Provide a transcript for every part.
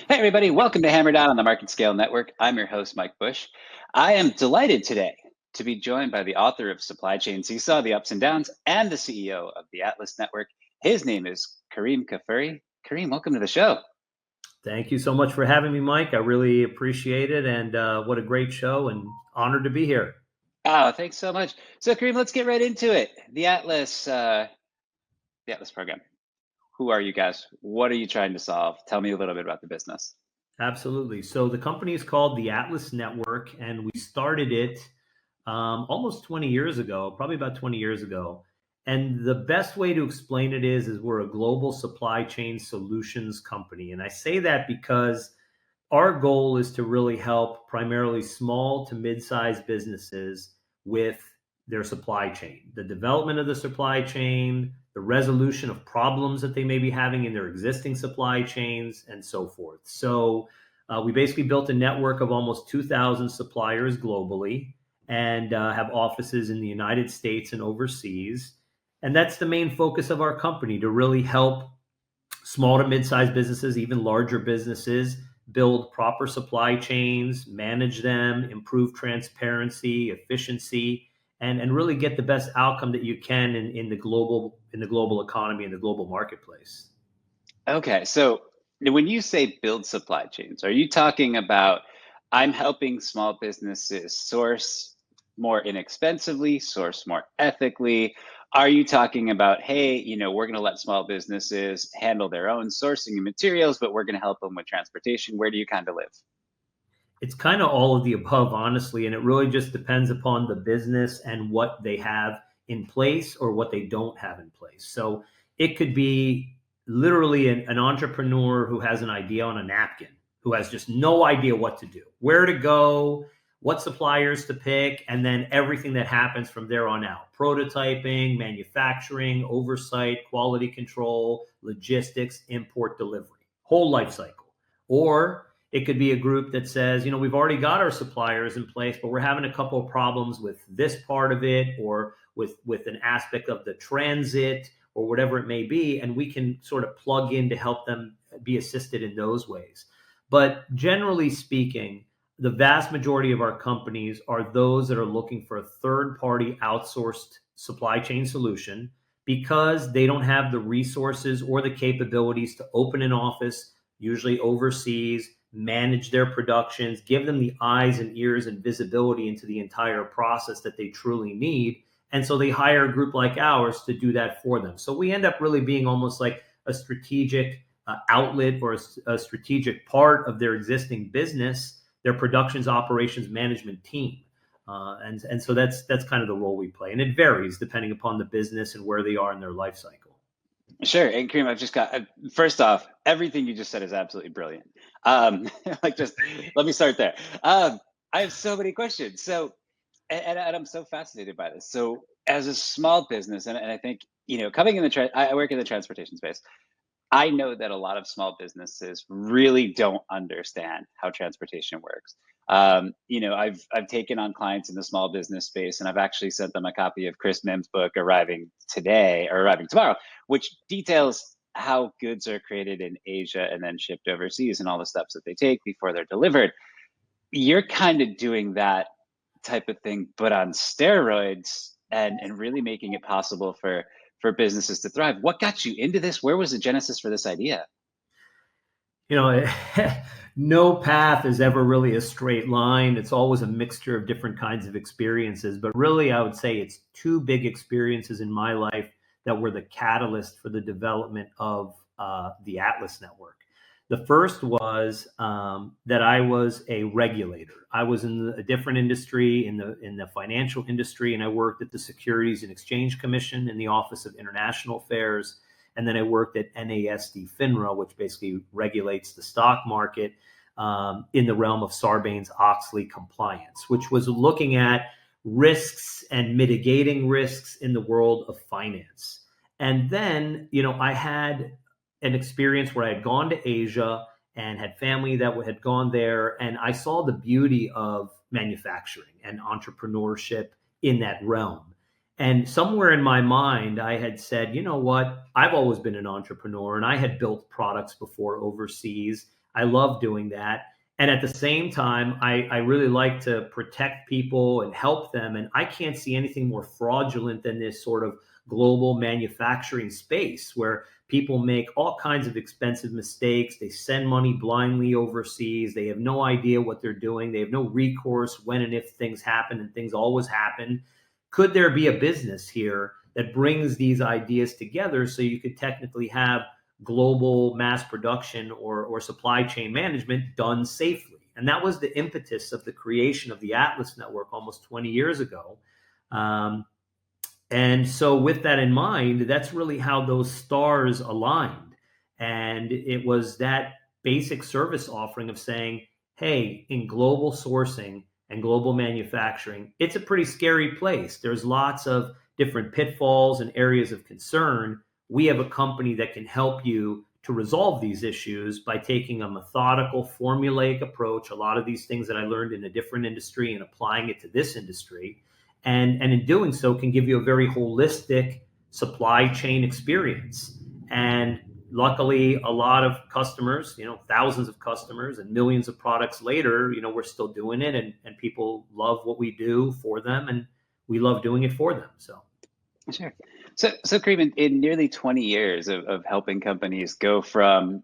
Hey, everybody, welcome to Hammer Down on the Market Scale Network. I'm your host, Mike Bush. I am delighted today to be joined by the author of Supply Chain Seesaw, The Ups and Downs, and the CEO of the Atlas Network. His name is Kerim Kfuri. Kerim, welcome to the show. Thank you so much for having me, Mike. I really appreciate it. And what a great show and honored to be here. Oh, thanks so much. So, Kerim, let's get right into it. The Atlas program. Who are you guys? What are you trying to solve? Tell me a little bit about the business. Absolutely. So the company is called the Atlas Network, and we started it almost 20 years ago, probably about 20 years ago. And the best way to explain it is we're a global supply chain solutions company. And I say that because our goal is to really help primarily small to mid-sized businesses with their supply chain, the development of the supply chain, the resolution of problems that they may be having in their existing supply chains, and so forth. So we basically built a network of almost 2,000 suppliers globally and have offices in the United States and overseas. And that's the main focus of our company, to really help small to mid-sized businesses, even larger businesses, build proper supply chains, manage them, improve transparency, efficiency, and really get the best outcome that you can in the global economy and the global marketplace. Okay, so when you say build supply chains, are you talking about I'm helping small businesses source more inexpensively, source more ethically? Are you talking about, hey, we're going to let small businesses handle their own sourcing and materials, but we're going to help them with transportation? Where do you kind of live? It's kind of all of the above, honestly, and it really just depends upon the business and what they have in place or what they don't have in place. So it could be literally an entrepreneur who has an idea on a napkin, who has just no idea what to do, where to go, what suppliers to pick, and then everything that happens from there on out: prototyping, manufacturing, oversight, quality control, logistics, import, delivery, whole life cycle. Or it could be a group that says, we've already got our suppliers in place, but we're having a couple of problems with this part of it, or with an aspect of the transit, or whatever it may be, and we can sort of plug in to help them be assisted in those ways. But generally speaking, the vast majority of our companies are those that are looking for a third-party outsourced supply chain solution because they don't have the resources or the capabilities to open an office, usually overseas, manage their productions, give them the eyes and ears and visibility into the entire process that they truly need. And so they hire a group like ours to do that for them. So we end up really being almost like a strategic outlet, or a strategic part of their existing business, their productions operations management team. And so that's kind of the role we play. And it varies depending upon the business and where they are in their life cycle. Sure. And Kareem, I've just got, first off, everything you just said is absolutely brilliant. Just let me start there. I have so many questions. So, and I'm so fascinated by this. So, as a small business, and I think, coming in I work in the transportation space. I know that a lot of small businesses really don't understand how transportation works. I've taken on clients in the small business space, and I've actually sent them a copy of Chris Mim's book arriving today or arriving tomorrow, which details how goods are created in Asia and then shipped overseas and all the steps that they take before they're delivered. You're kind of doing that type of thing, but on steroids, and really making it possible for businesses to thrive. What got you into this? Where was the genesis for this idea? you know no path is ever really a straight line. It's always a mixture of different kinds of experiences, but really I would say it's two big experiences in my life that were the catalyst for the development of the Atlas Network. The first was that I was a regulator. I was in a different industry, in the financial industry, and I worked at the Securities and Exchange Commission in the Office of International Affairs. And then I worked at NASD FINRA, which basically regulates the stock market in the realm of Sarbanes-Oxley compliance, which was looking at risks and mitigating risks in the world of finance. And then, I had an experience where I had gone to Asia and had family that had gone there, and I saw the beauty of manufacturing and entrepreneurship in that realm. And somewhere in my mind, I had said, you know what? I've always been an entrepreneur, and I had built products before overseas. I love doing that. And at the same time, I really like to protect people and help them. And I can't see anything more fraudulent than this sort of global manufacturing space where people make all kinds of expensive mistakes. They send money blindly overseas. They have no idea what they're doing. They have no recourse when and if things happen, and things always happen. Could there be a business here that brings these ideas together so you could technically have global mass production or supply chain management done safely? And that was the impetus of the creation of the Atlas Network almost 20 years ago. And so, with that in mind, that's really how those stars aligned. And it was that basic service offering of saying, hey, in global sourcing and global manufacturing, it's a pretty scary place. There's lots of different pitfalls and areas of concern. We have a company that can help you to resolve these issues by taking a methodical, formulaic approach, a lot of these things that I learned in a different industry and applying it to this industry. And in doing so can give you a very holistic supply chain experience. And luckily, a lot of customers, thousands of customers and millions of products later, we're still doing it, and people love what we do for them, and we love doing it for them. So Sure. So Kareem, in nearly 20 years of helping companies go from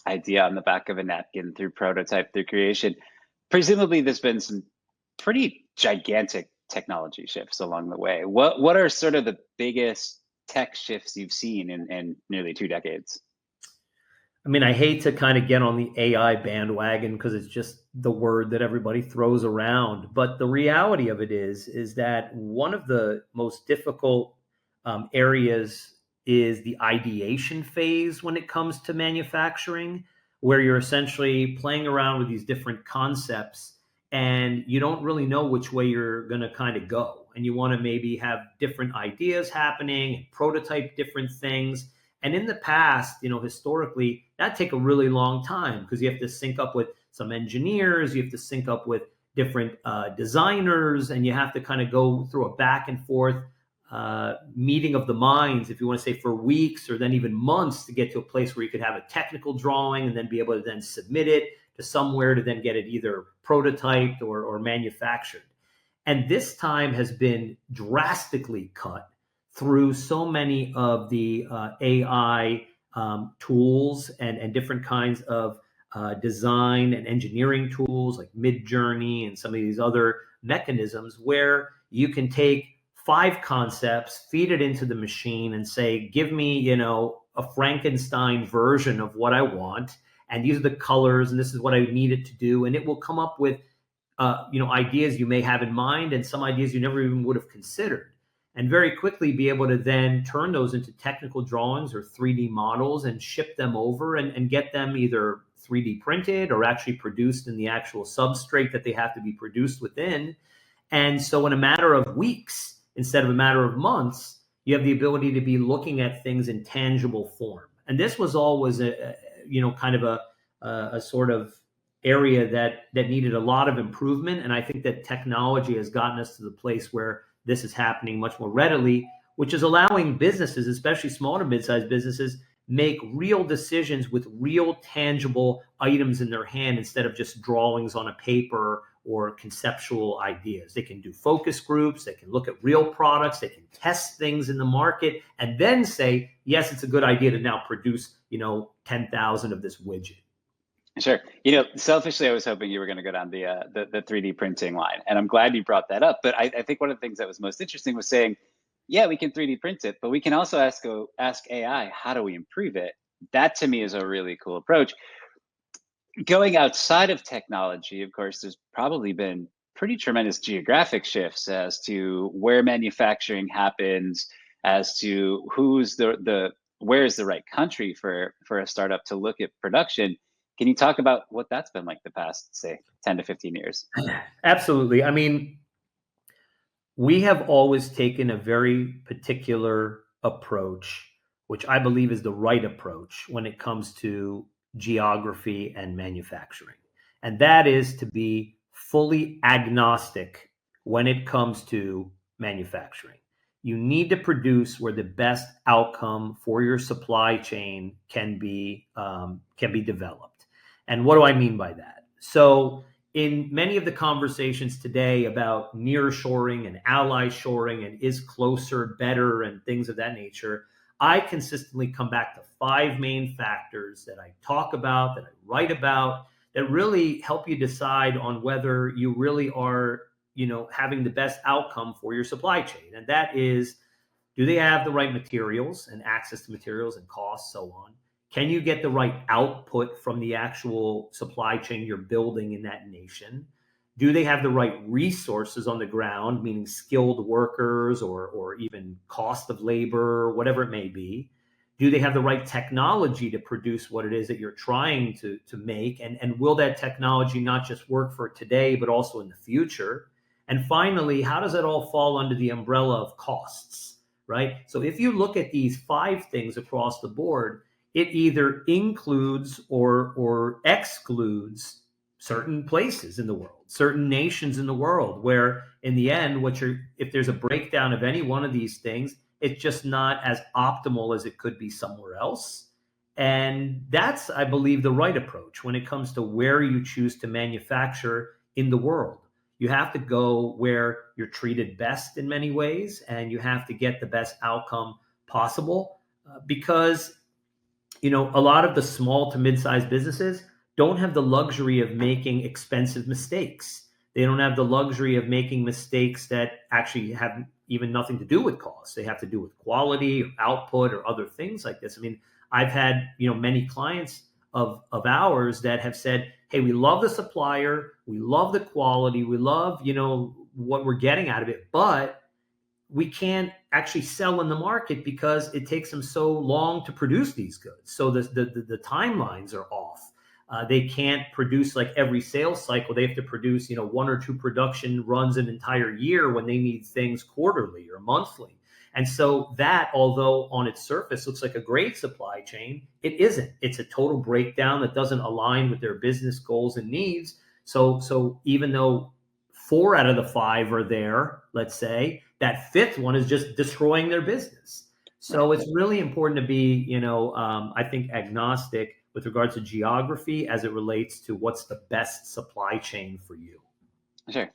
idea on the back of a napkin through prototype through creation, presumably there's been some pretty gigantic technology shifts along the way. What are sort of the biggest tech shifts you've seen in nearly 2 decades? I mean, I hate to kind of get on the AI bandwagon because it's just the word that everybody throws around. But the reality of it is that one of the most difficult areas is the ideation phase when it comes to manufacturing, where you're essentially playing around with these different concepts and you don't really know which way you're going to kind of go. And you want to maybe have different ideas happening and prototype different things. And in the past, historically, that take a really long time because you have to sync up with some engineers, you have to sync up with different designers, and you have to kind of go through a back and forth meeting of the minds, if you want to say, for weeks or then even months to get to a place where you could have a technical drawing and then be able to then submit it to somewhere to then get it either prototyped or manufactured. And this time has been drastically cut through so many of the AI tools and different kinds of design and engineering tools like Midjourney and some of these other mechanisms where you can take 5 concepts, feed it into the machine and say, give me, a Frankenstein version of what I want. And these are the colors and this is what I need it to do. And it will come up with, ideas you may have in mind and some ideas you never even would have considered. And very quickly be able to then turn those into technical drawings or 3D models and ship them over and get them either 3D printed or actually produced in the actual substrate that they have to be produced within. And so in a matter of weeks, instead of a matter of months, you have the ability to be looking at things in tangible form. And this was always kind of a sort of area that needed a lot of improvement. And I think that technology has gotten us to the place where this is happening much more readily, which is allowing businesses, especially small to mid-sized businesses, make real decisions with real tangible items in their hand instead of just drawings on a paper or conceptual ideas. They can do focus groups, they can look at real products, they can test things in the market, and then say, yes, it's a good idea to now produce, 10,000 of this widget. Sure. Selfishly, I was hoping you were going to go down the 3D printing line, and I'm glad you brought that up. But I think one of the things that was most interesting was saying, yeah, we can 3D print it, but we can also ask AI, how do we improve it? That to me is a really cool approach. Going outside of technology, of course, there's probably been pretty tremendous geographic shifts as to where manufacturing happens, as to where's the right country for a startup to look at production. Can you talk about what that's been like the past, say, 10 to 15 years? Absolutely. I mean, we have always taken a very particular approach, which I believe is the right approach when it comes to geography and manufacturing. And that is to be fully agnostic when it comes to manufacturing. You need to produce where the best outcome for your supply chain can be developed. And what do I mean by that? So in many of the conversations today about nearshoring and ally shoring and is closer better and things of that nature, I consistently come back to five main factors that I talk about, that I write about, that really help you decide on whether you really are, having the best outcome for your supply chain. And that is, do they have the right materials and access to materials and costs, so on? Can you get the right output from the actual supply chain you're building in that nation? Do they have the right resources on the ground, meaning skilled workers or even cost of labor, whatever it may be? Do they have the right technology to produce what it is that you're trying to make? And will that technology not just work for today, but also in the future? And finally, how does it all fall under the umbrella of costs, right? So if you look at these five things across the board, it either includes or excludes certain places in the world, certain nations in the world, where in the end, if there's a breakdown of any one of these things, it's just not as optimal as it could be somewhere else. And that's, I believe, the right approach when it comes to where you choose to manufacture in the world. You have to go where you're treated best in many ways, and you have to get the best outcome possible, because a lot of the small to mid-sized businesses don't have the luxury of making expensive mistakes. They don't have the luxury of making mistakes that actually have even nothing to do with cost. They have to do with quality or output or other things like this. I mean, I've had, many clients of ours that have said, hey, we love the supplier, we love the quality, we love, what we're getting out of it, but we can't actually sell in the market because it takes them so long to produce these goods. So the timelines are off. They can't produce like every sales cycle. They have to produce, one or two production runs an entire year when they need things quarterly or monthly. And so that, although on its surface looks like a great supply chain, it isn't. It's a total breakdown that doesn't align with their business goals and needs. So even though 4 out of the 5 are there, let's say, that fifth one is just destroying their business. So it's really important to be, I think, agnostic with regards to geography as it relates to what's the best supply chain for you. Sure.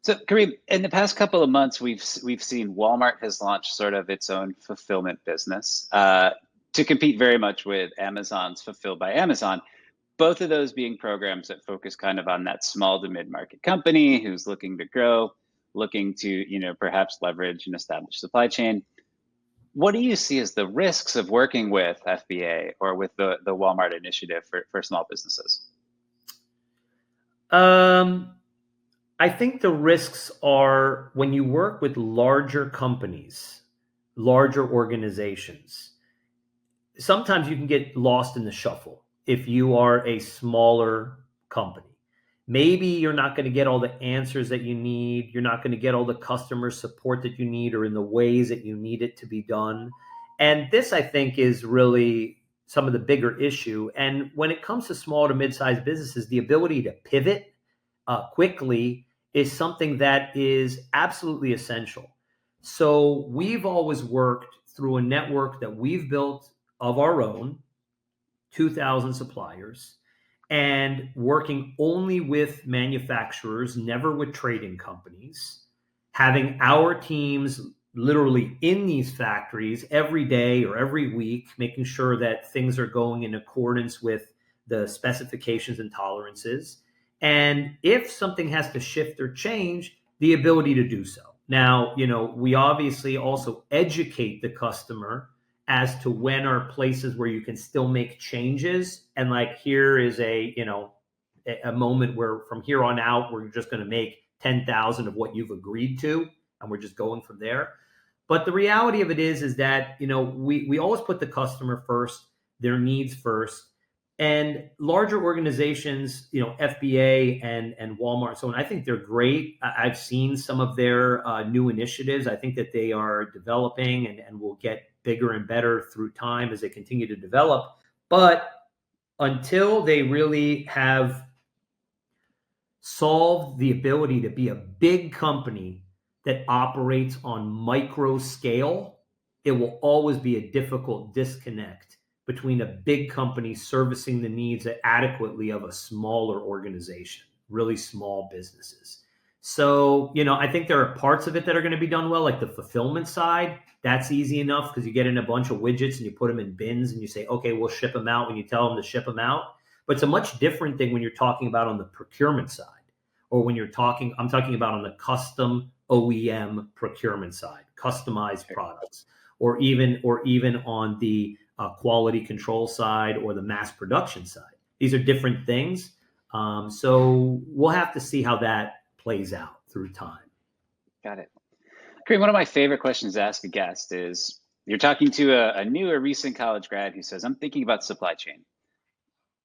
So, Kareem, in the past couple of months, we've seen Walmart has launched sort of its own fulfillment business to compete very much with Amazon's Fulfilled by Amazon. Both of those being programs that focus kind of on that small to mid-market company who's looking to grow, looking to perhaps leverage an established supply chain. What do you see as the risks of working with FBA or with the Walmart initiative for small businesses? I think the risks are when you work with larger companies, larger organizations, sometimes you can get lost in the shuffle if you are a smaller company. Maybe you're not going to get all the answers that you need. You're not going to get all the customer support that you need or in the ways that you need it to be done. And this, I think, is really some of the bigger issue. And when it comes to small to mid-sized businesses, the ability to pivot quickly is something that is absolutely essential. So we've always worked through a network that we've built of our own, 2,000 suppliers, and working only with manufacturers, never with trading companies, having our teams literally in these factories every day or every week, making sure that things are going in accordance with the specifications and tolerances. And if something has to shift or change, the ability to do so. Now, we obviously also educate the customer as to when are places where you can still make changes. And like, here is a moment where from here on out, we're just going to make 10,000 of what you've agreed to, and we're just going from there. But the reality of it is that, we always put the customer first, their needs first. And larger organizations, FBA and Walmart, so on, I think they're great. I've seen some of their new initiatives. I think that they are developing and will get bigger and better through time as they continue to develop. But until they really have solved the ability to be a big company that operates on micro scale, it will always be a difficult disconnect between a big company servicing the needs adequately of a smaller organization, really small businesses. So, I think there are parts of it that are going to be done well, like the fulfillment side. That's easy enough because you get in a bunch of widgets and you put them in bins and you say, okay, we'll ship them out when you tell them to ship them out. But it's a much different thing when you're talking about on the procurement side, or when I'm talking about on the custom OEM procurement side, customized products, or even on the quality control side or the mass production side. These are different things. So we'll have to see how that plays out through time. Got it. Kareem, one of my favorite questions to ask a guest is, you're talking to a new or recent college grad who says, I'm thinking about supply chain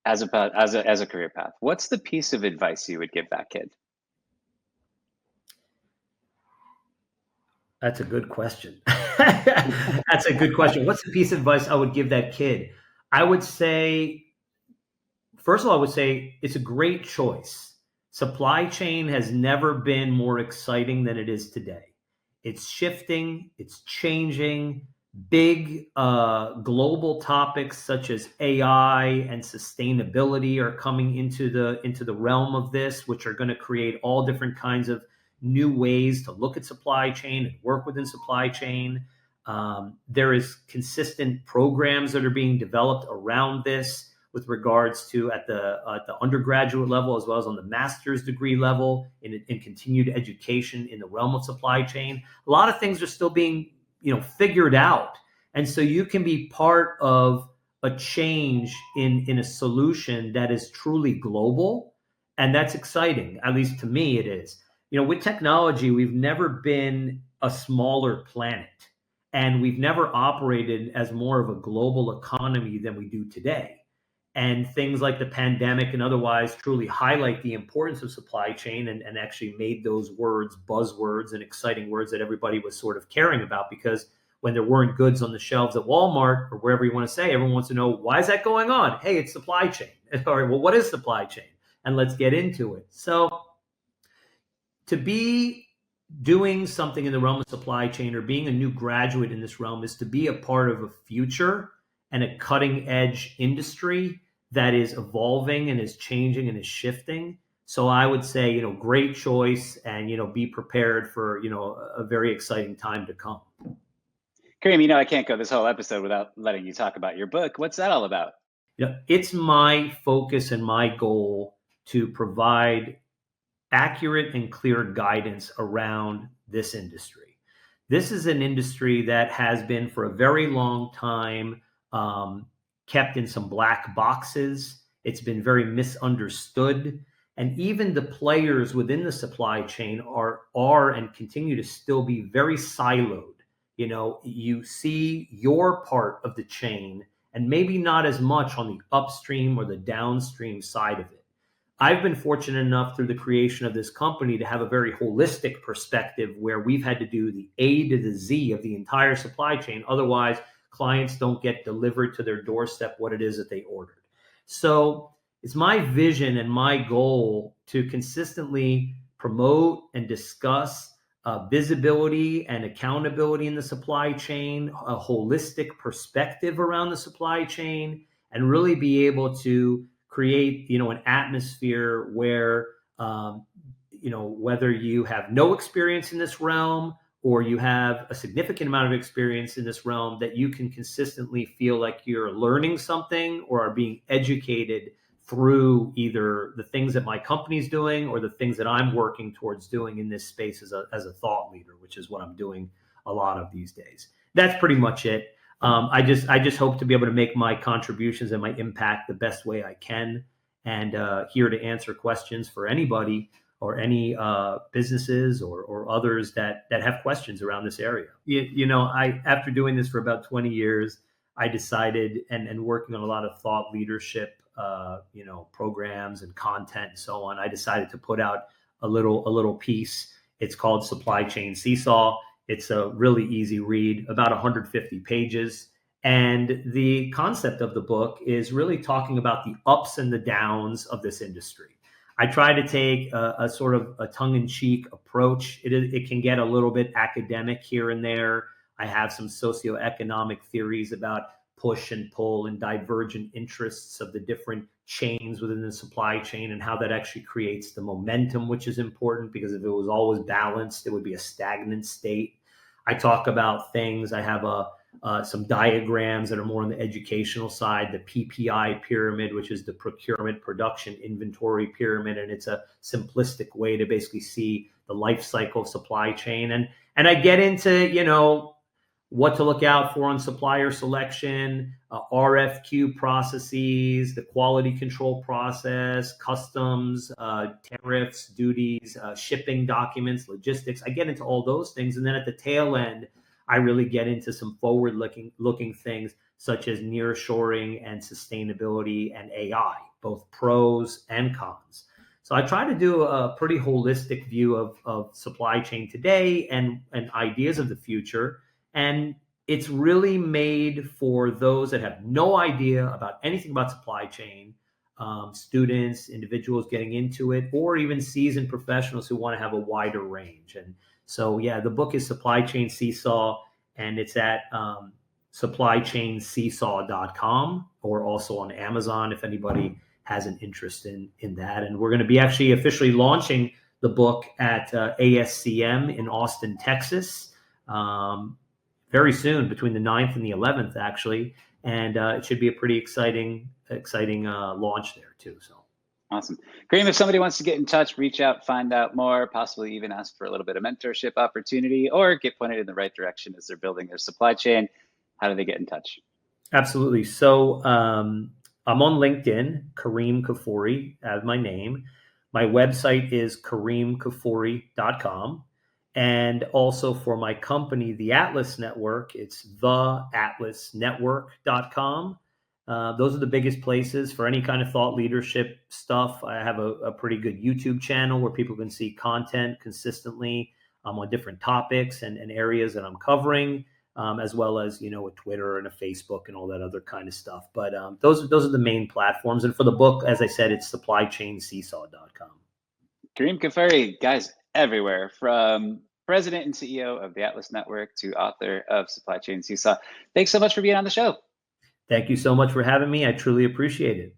as a career path. What's the piece of advice you would give that kid? That's a good question. That's a good question. What's the piece of advice I would give that kid? I would say, first of all, I would say it's a great choice. Supply chain has never been more exciting than it is today. It's shifting, it's changing. Big global topics such as AI and sustainability are coming into the realm of this, which are going to create all different kinds of new ways to look at supply chain and work within supply chain. There is consistent programs that are being developed around this with regards to at the undergraduate level, as well as on the master's degree level, in continued education in the realm of supply chain. A lot of things are still being figured out. And so you can be part of a change in a solution that is truly global. And that's exciting. At least to me, it is. With technology, we've never been a smaller planet, and we've never operated as more of a global economy than we do today. And things like the pandemic and otherwise truly highlight the importance of supply chain, and actually made those words buzzwords and exciting words that everybody was sort of caring about, because when there weren't goods on the shelves at Walmart or wherever you want to say, everyone wants to know, why is that going on? Hey, it's supply chain. All right, well, what is supply chain? And let's get into it. So to be doing something in the realm of supply chain, or being a new graduate in this realm, is to be a part of a future and a cutting edge industry that is evolving and is changing and is shifting. So I would say, great choice, and, be prepared for, a very exciting time to come. Kareem, I can't go this whole episode without letting you talk about your book. What's that all about? It's my focus and my goal to provide accurate and clear guidance around this industry. This is an industry that has been for a very long time kept in some black boxes. It's been very misunderstood. And even the players within the supply chain are and continue to still be very siloed. You see your part of the chain, and maybe not as much on the upstream or the downstream side of it. I've been fortunate enough through the creation of this company to have a very holistic perspective, where we've had to do the A to the Z of the entire supply chain. Otherwise, clients don't get delivered to their doorstep what it is that they ordered. So it's my vision and my goal to consistently promote and discuss visibility and accountability in the supply chain, a holistic perspective around the supply chain, and really be able to create, an atmosphere where, whether you have no experience in this realm or you have a significant amount of experience in this realm, that you can consistently feel like you're learning something or are being educated through either the things that my company's doing or the things that I'm working towards doing in this space as a thought leader, which is what I'm doing a lot of these days. That's pretty much it. I just hope to be able to make my contributions and my impact the best way I can, and here to answer questions for anybody or any businesses or others that have questions around this area. After doing this for about 20 years, I decided, and working on a lot of thought leadership, programs and content and so on, I decided to put out a little piece. It's called Supply Chain Seesaw. It's a really easy read, about 150 pages. And the concept of the book is really talking about the ups and the downs of this industry. I try to take a sort of a tongue-in-cheek approach. It can get a little bit academic here and there. I have some socioeconomic theories about push and pull and divergent interests of the different chains within the supply chain, and how that actually creates the momentum, which is important, because if it was always balanced, it would be a stagnant state. I talk about things. I have some diagrams that are more on the educational side, the PPI pyramid, which is the procurement, production, inventory pyramid. And it's a simplistic way to basically see the life cycle of supply chain. And I get into, what to look out for on supplier selection, RFQ processes, the quality control process, customs, tariffs, duties, shipping documents, logistics. I get into all those things. And then at the tail end, I really get into some forward-looking things such as nearshoring and sustainability and AI, both pros and cons. So I try to do a pretty holistic view of supply chain today and ideas of the future. And it's really made for those that have no idea about anything about supply chain, students, individuals getting into it, or even seasoned professionals who want to have a wider range. And so, yeah, the book is Supply Chain Seesaw, and it's at supplychainseesaw.com, or also on Amazon if anybody has an interest in that. And we're going to be actually officially launching the book at ASCM in Austin, Texas, very soon, between the 9th and the 11th, actually. And it should be a pretty exciting launch there too. So. Awesome. Kerim, if somebody wants to get in touch, reach out, find out more, possibly even ask for a little bit of mentorship opportunity, or get pointed in the right direction as they're building their supply chain, how do they get in touch? Absolutely. So I'm on LinkedIn, Kerim Kfuri, as my name. My website is kerimkfuri.com. And also for my company, the Atlas Network, it's theatlasnetwork.com. Those are the biggest places for any kind of thought leadership stuff. I have a pretty good YouTube channel where people can see content consistently on different topics and areas that I'm covering, as well as, a Twitter and a Facebook and all that other kind of stuff. But those are the main platforms. And for the book, as I said, it's supplychainseesaw.com. Kerim Kfuri, guys everywhere, from president and CEO of the Atlas Network to author of Supply Chain Seesaw. Thanks so much for being on the show. Thank you so much for having me. I truly appreciate it.